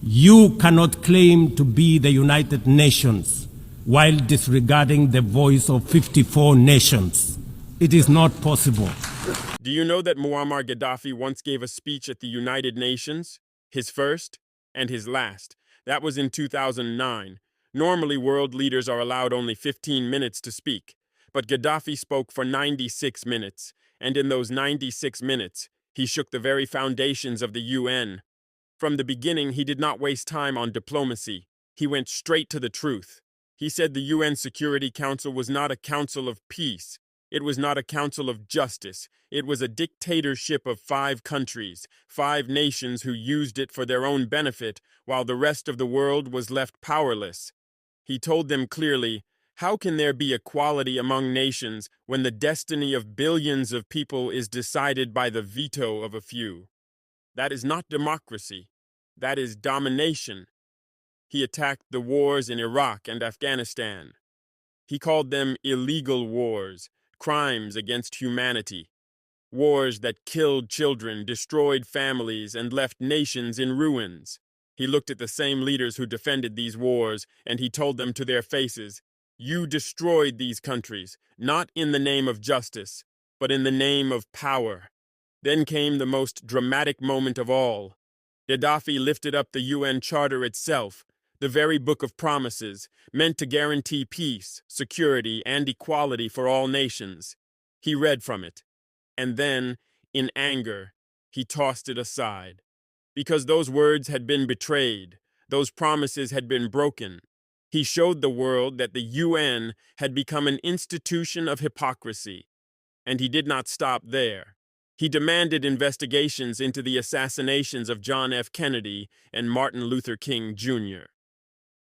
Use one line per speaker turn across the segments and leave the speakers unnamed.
You cannot claim to be the United Nations while disregarding the voice of 54 nations. It is not possible.
Do you know that Muammar Gaddafi once gave a speech at the United Nations? His first and his last. That was in 2009. Normally, world leaders are allowed only 15 minutes to speak, but Gaddafi spoke for 96 minutes, and in those 96 minutes, he shook the very foundations of the UN. From the beginning, he did not waste time on diplomacy. He went straight to the truth. He said the UN Security Council was not a council of peace. It was not a council of justice. It was a dictatorship of 5 countries, 5 nations who used it for their own benefit, while the rest of the world was left powerless. He told them clearly, how can there be equality among nations when the destiny of billions of people is decided by the veto of a few? That is not democracy. That is domination. He attacked the wars in Iraq and Afghanistan. He called them illegal wars, crimes against humanity, wars that killed children, destroyed families, and left nations in ruins. He looked at the same leaders who defended these wars, and he told them to their faces, you destroyed these countries, not in the name of justice, but in the name of power. Then came the most dramatic moment of all. Gaddafi lifted up the UN Charter itself, the very book of promises, meant to guarantee peace, security, and equality for all nations. He read from it, and then, in anger, he tossed it aside. Because those words had been betrayed, those promises had been broken. He showed the world that the UN had become an institution of hypocrisy. And he did not stop there. He demanded investigations into the assassinations of John F. Kennedy and Martin Luther King, Jr.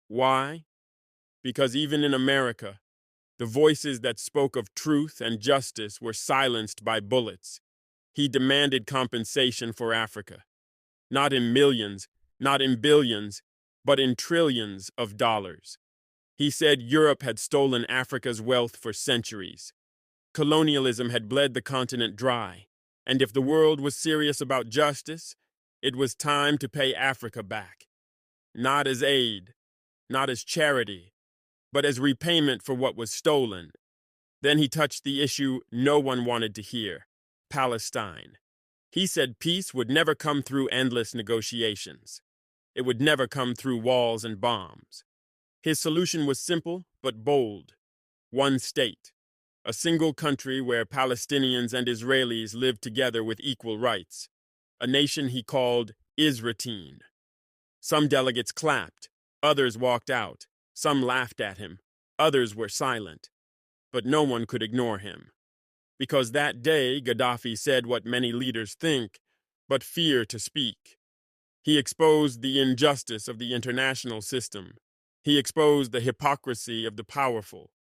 Why? Because even in America, the voices that spoke of truth and justice were silenced by bullets. He demanded compensation for Africa, not in millions, not in billions, but in trillions of dollars. He said Europe had stolen Africa's wealth for centuries. Colonialism had bled the continent dry. And if the world was serious about justice, it was time to pay Africa back. Not as aid, not as charity, but as repayment for what was stolen. Then he touched the issue no one wanted to hear, Palestine. He said peace would never come through endless negotiations. It would never come through walls and bombs. His solution was simple but bold. One state. A single country where Palestinians and Israelis lived together with equal rights. A nation he called Israel. Some delegates clapped, others walked out, some laughed at him, others were silent. But no one could ignore him. Because that day Gaddafi said what many leaders think, but fear to speak. He exposed the injustice of the international system. He exposed the hypocrisy of the powerful.